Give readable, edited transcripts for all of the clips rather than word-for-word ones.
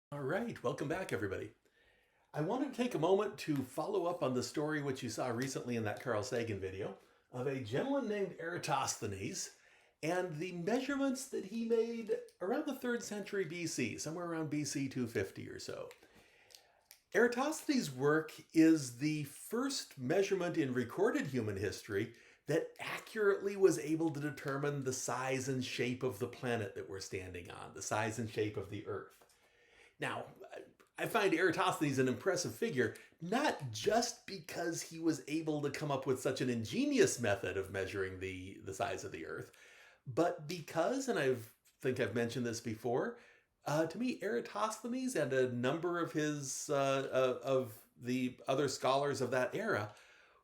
All right, welcome back, everybody. I wanted to take a moment to follow up on the story which you saw recently in that Carl Sagan video of a gentleman named Eratosthenes and the measurements that he made around the 3rd century BC, somewhere around BC 250 or so. Eratosthenes' work is the first measurement in recorded human history that accurately was able to determine the size and shape of the planet that we're standing on, the size and shape of the Earth. Now, I find Eratosthenes an impressive figure, not just because he was able to come up with such an ingenious method of measuring the size of the Earth, but because, and think I've mentioned this before, to me, Eratosthenes and a number of of the other scholars of that era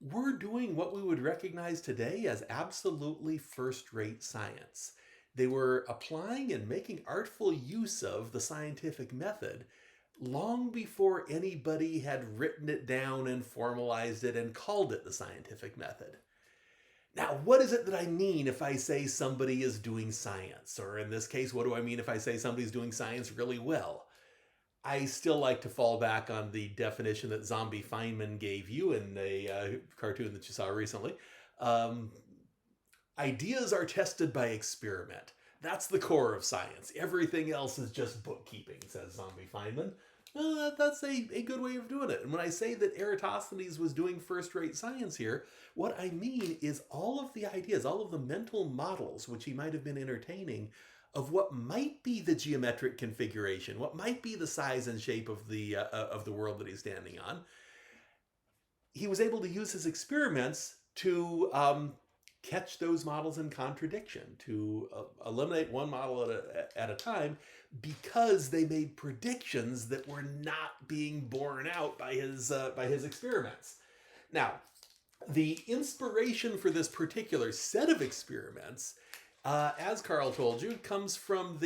were doing what we would recognize today as absolutely first-rate science. They were applying and making artful use of the scientific method long before anybody had written it down and formalized it and called it the scientific method. Now, what is it that I mean if I say somebody is doing science? Or in this case, what do I mean if I say somebody's doing science really well? I still like to fall back on the definition that Zombie Feynman gave you in a cartoon that you saw recently. Um, Ideas are tested by experiment. That's the core of science. Everything else is just bookkeeping, says Zombie Feynman. That's a good way of doing it. And when I say that Eratosthenes was doing first-rate science here, what I mean is all of the ideas, all of the mental models which he might have been entertaining of what might be the geometric configuration, what might be the size and shape of the world that he's standing on. He was able to use his experiments to catch those models in contradiction, to eliminate one model at a time, because they made predictions that were not being borne out by his experiments. Now, the inspiration for this particular set of experiments, as Carl told you, comes from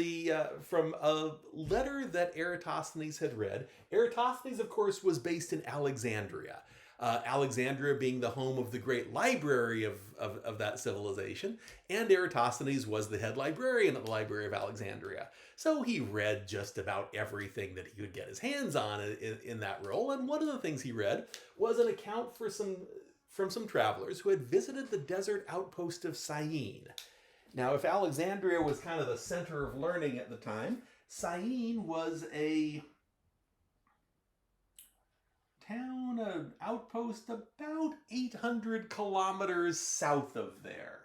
from a letter that Eratosthenes had read. Eratosthenes, of course, was based in Alexandria. Alexandria being the home of the great library of that civilization, and Eratosthenes was the head librarian at the Library of Alexandria. So he read just about everything that he could get his hands on in that role, and one of the things he read was an account from some travelers who had visited the desert outpost of Syene. Now, if Alexandria was kind of the center of learning at the time, Syene was a town, an outpost about 800 kilometers south of there.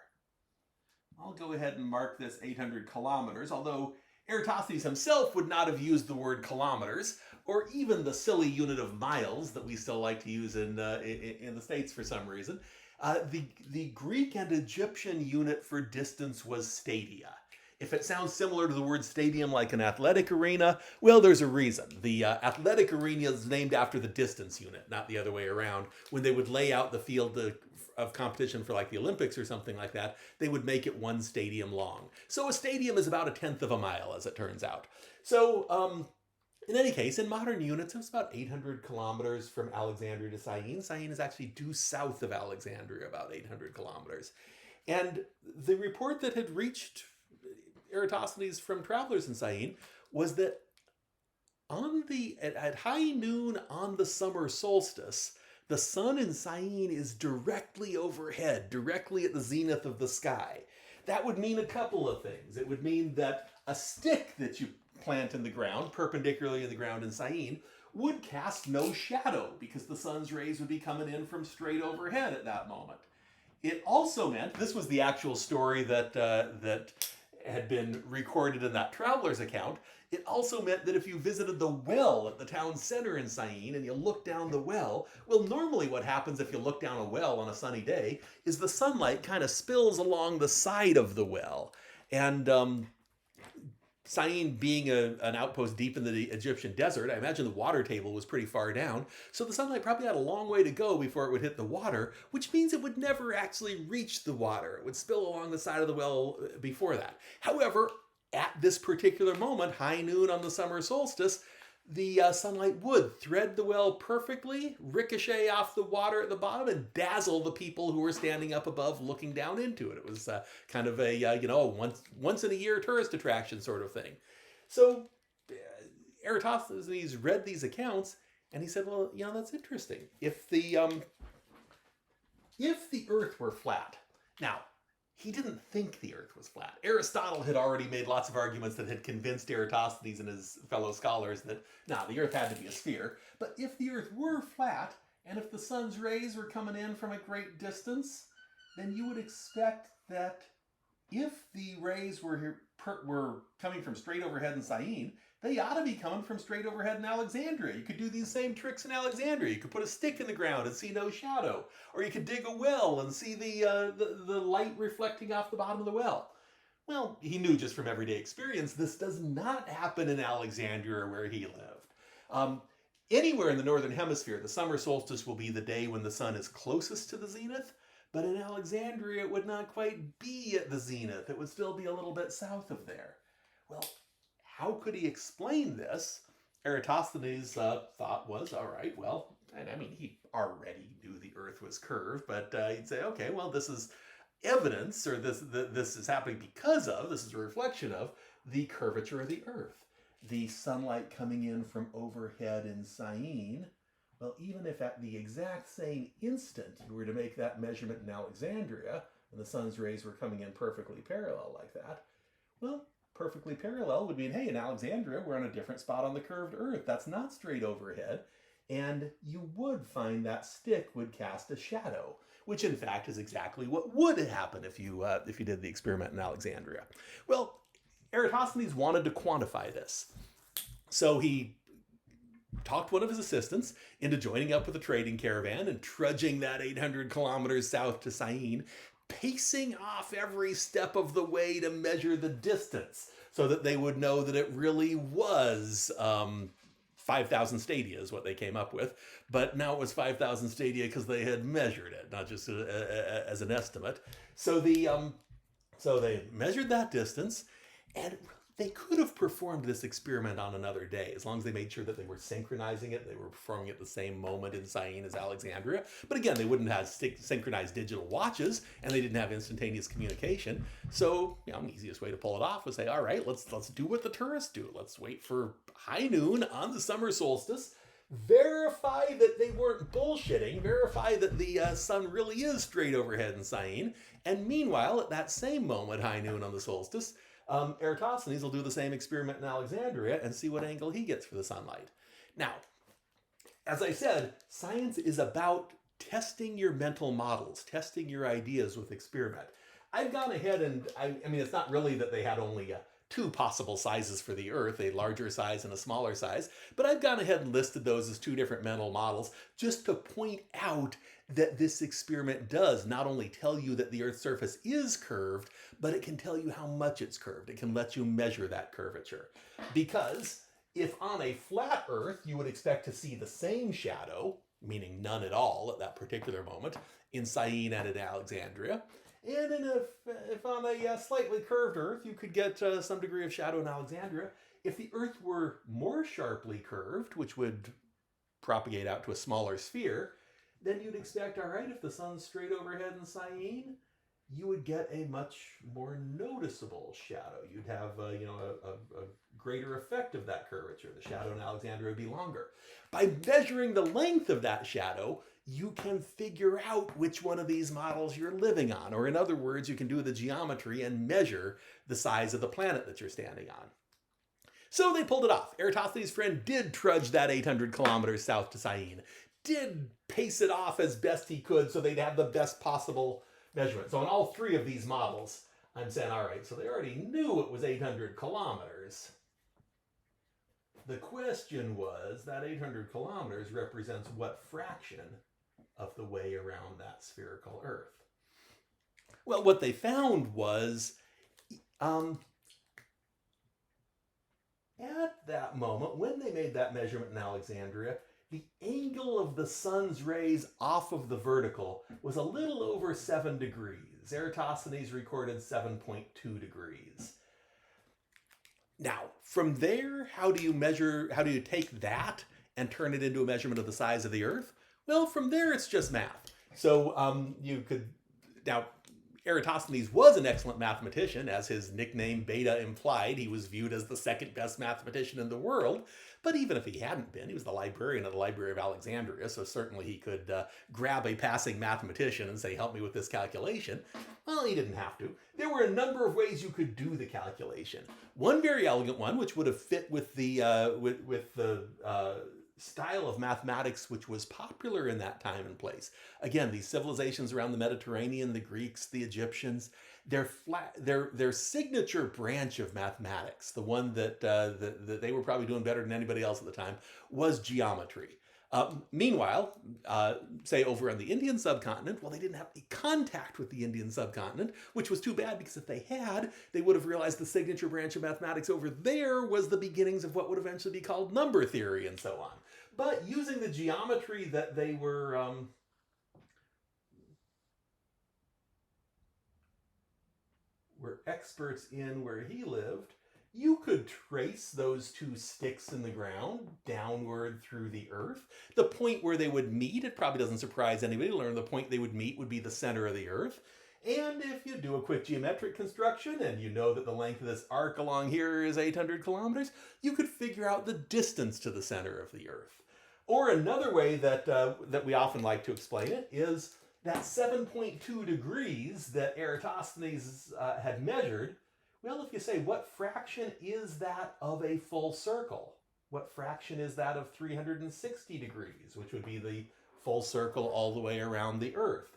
I'll go ahead and mark this 800 kilometers, although Eratosthenes himself would not have used the word kilometers, or even the silly unit of miles that we still like to use in the States for some reason. The Greek and Egyptian unit for distance was stadia. If it sounds similar to the word stadium like an athletic arena, well, there's a reason. The athletic arena is named after the distance unit, not the other way around. When they would lay out the field of competition for like the Olympics or something like that, they would make it one stadium long. So a stadium is about 1/10 of a mile, as it turns out. So in any case, in modern units, it's about 800 kilometers from Alexandria to Syene. Syene is actually due south of Alexandria, about 800 kilometers. And the report that had reached Eratosthenes from travelers in Syene was that at high noon on the summer solstice, the sun in Syene is directly overhead, directly at the zenith of the sky. That would mean a couple of things. It would mean that a stick that you plant in the ground, perpendicularly in the ground in Syene, would cast no shadow because the sun's rays would be coming in from straight overhead at that moment. It also meant, this was the actual story that had been recorded in that traveler's account, it also meant that if you visited the well at the town center in Syene and you looked down the well, well, normally what happens if you look down a well on a sunny day is the sunlight kind of spills along the side of the well. And Syene being an outpost deep in the Egyptian desert, I imagine the water table was pretty far down, so the sunlight probably had a long way to go before it would hit the water, which means it would never actually reach the water. It would spill along the side of the well before that. However, at this particular moment, high noon on the summer solstice, the sunlight would thread the well perfectly, ricochet off the water at the bottom, and dazzle the people who were standing up above looking down into it. It was kind of a once in a year tourist attraction sort of thing. So Eratosthenes read these accounts and he said, well, that's interesting. If the Earth were flat, now, he didn't think the Earth was flat. Aristotle had already made lots of arguments that had convinced Eratosthenes and his fellow scholars that, the Earth had to be a sphere. But if the Earth were flat, and if the sun's rays were coming in from a great distance, then you would expect that if the rays were coming from straight overhead in Syene, they ought to be coming from straight overhead in Alexandria. You could do these same tricks in Alexandria. You could put a stick in the ground and see no shadow. Or you could dig a well and see the light reflecting off the bottom of the well. Well, he knew just from everyday experience this does not happen in Alexandria where he lived. Anywhere in the northern hemisphere, the summer solstice will be the day when the sun is closest to the zenith. But in Alexandria, it would not quite be at the zenith. It would still be a little bit south of there. Well, how could he explain this? Eratosthenes thought was, all right, well, and he already knew the Earth was curved, but he'd say, okay, well, this is evidence, or this is happening because of, this is a reflection of, the curvature of the Earth. The sunlight coming in from overhead in Syene, well, even if at the exact same instant you were to make that measurement in Alexandria, and the sun's rays were coming in perfectly parallel like that, well, perfectly parallel would mean, hey, in Alexandria, we're on a different spot on the curved Earth. That's not straight overhead. And you would find that stick would cast a shadow, which in fact is exactly what would happen if you did the experiment in Alexandria. Well, Eratosthenes wanted to quantify this. So he talked one of his assistants into joining up with a trading caravan and trudging that 800 kilometers south to Syene, pacing off every step of the way to measure the distance so that they would know that it really was 5,000 stadia is what they came up with. But now it was 5,000 stadia because they had measured it, not just as an estimate. So they measured that distance, and they could have performed this experiment on another day, as long as they made sure that they were synchronizing it. They were performing it at the same moment in Syene as Alexandria. But again, they wouldn't have synchronized digital watches, and they didn't have instantaneous communication. So, the easiest way to pull it off was say, all right, let's do what the tourists do. Let's wait for high noon on the summer solstice, verify that they weren't bullshitting, verify that the sun really is straight overhead in Syene, and meanwhile, at that same moment, high noon on the solstice, Eratosthenes will do the same experiment in Alexandria and see what angle he gets for the sunlight. Now, as I said, science is about testing your mental models, testing your ideas with experiment. I've gone ahead and, it's not really that they had only two possible sizes for the Earth, a larger size and a smaller size, but I've gone ahead and listed those as two different mental models just to point out that this experiment does not only tell you that the Earth's surface is curved, but it can tell you how much it's curved. It can let you measure that curvature. Because if on a flat Earth you would expect to see the same shadow, meaning none at all at that particular moment, in Syene and in Alexandria, and if on a slightly curved Earth, you could get some degree of shadow in Alexandria. If the Earth were more sharply curved, which would propagate out to a smaller sphere, then you'd expect, all right, if the sun's straight overhead in Syene, you would get a much more noticeable shadow. You'd have a greater effect of that curvature. The shadow in Alexandria would be longer. By measuring the length of that shadow, you can figure out which one of these models you're living on. Or in other words, you can do the geometry and measure the size of the planet that you're standing on. So they pulled it off. Eratosthenes' friend did trudge that 800 kilometers south to Syene, did pace it off as best he could so they'd have the best possible measurement. So on all three of these models, I'm saying, all right, so they already knew it was 800 kilometers. The question was, that 800 kilometers represents what fraction of the way around that spherical Earth? Well, what they found was, at that moment, when they made that measurement in Alexandria, the angle of the sun's rays off of the vertical was a little over 7 degrees. Eratosthenes recorded 7.2 degrees. Now, from there, how do you take that and turn it into a measurement of the size of the Earth? Well, from there, it's just math. So Eratosthenes was an excellent mathematician, as his nickname Beta implied. He was viewed as the second best mathematician in the world. But even if he hadn't been, he was the librarian of the Library of Alexandria, so certainly he could grab a passing mathematician and say, help me with this calculation. Well, he didn't have to. There were a number of ways you could do the calculation. One very elegant one, which would have fit with the style of mathematics which was popular in that time and place. Again, these civilizations around the Mediterranean, the Greeks, the Egyptians, their signature branch of mathematics, the one that they were probably doing better than anybody else at the time, was geometry. Meanwhile, say over on the Indian subcontinent, well, they didn't have any contact with the Indian subcontinent, which was too bad because if they had, they would have realized the signature branch of mathematics over there was the beginnings of what would eventually be called number theory and so on. But using the geometry that they were experts in where he lived, you could trace those two sticks in the ground downward through the earth. The point where they would meet, it probably doesn't surprise anybody to learn the point they would meet would be the center of the earth. And if you do a quick geometric construction and you know that the length of this arc along here is 800 kilometers, you could figure out the distance to the center of the earth. Or another way that we often like to explain it is that 7.2 degrees that Eratosthenes had measured. Well, if you say, what fraction is that of a full circle? What fraction is that of 360 degrees, which would be the full circle all the way around the Earth?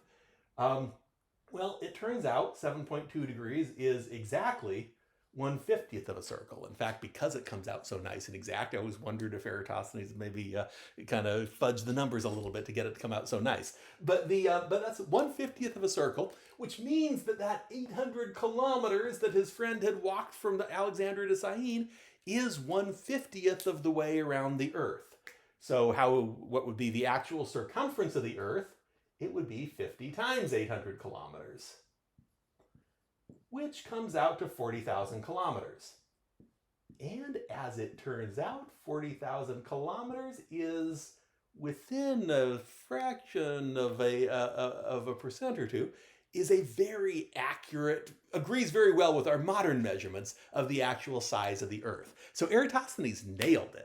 Well, it turns out 7.2 degrees is exactly 1/50th of a circle. In fact, because it comes out so nice and exact, I always wondered if Eratosthenes maybe kind of fudged the numbers a little bit to get it to come out so nice. But that's 1/50th of a circle, which means that 800 kilometers that his friend had walked from Alexandria to Syene is 1/50th of the way around the Earth. So what would be the actual circumference of the Earth? It would be 50 times 800 kilometers. Which comes out to 40,000 kilometers. And as it turns out, 40,000 kilometers is within a fraction of a percent or two, is a very accurate, agrees very well with our modern measurements of the actual size of the Earth. So Eratosthenes nailed it.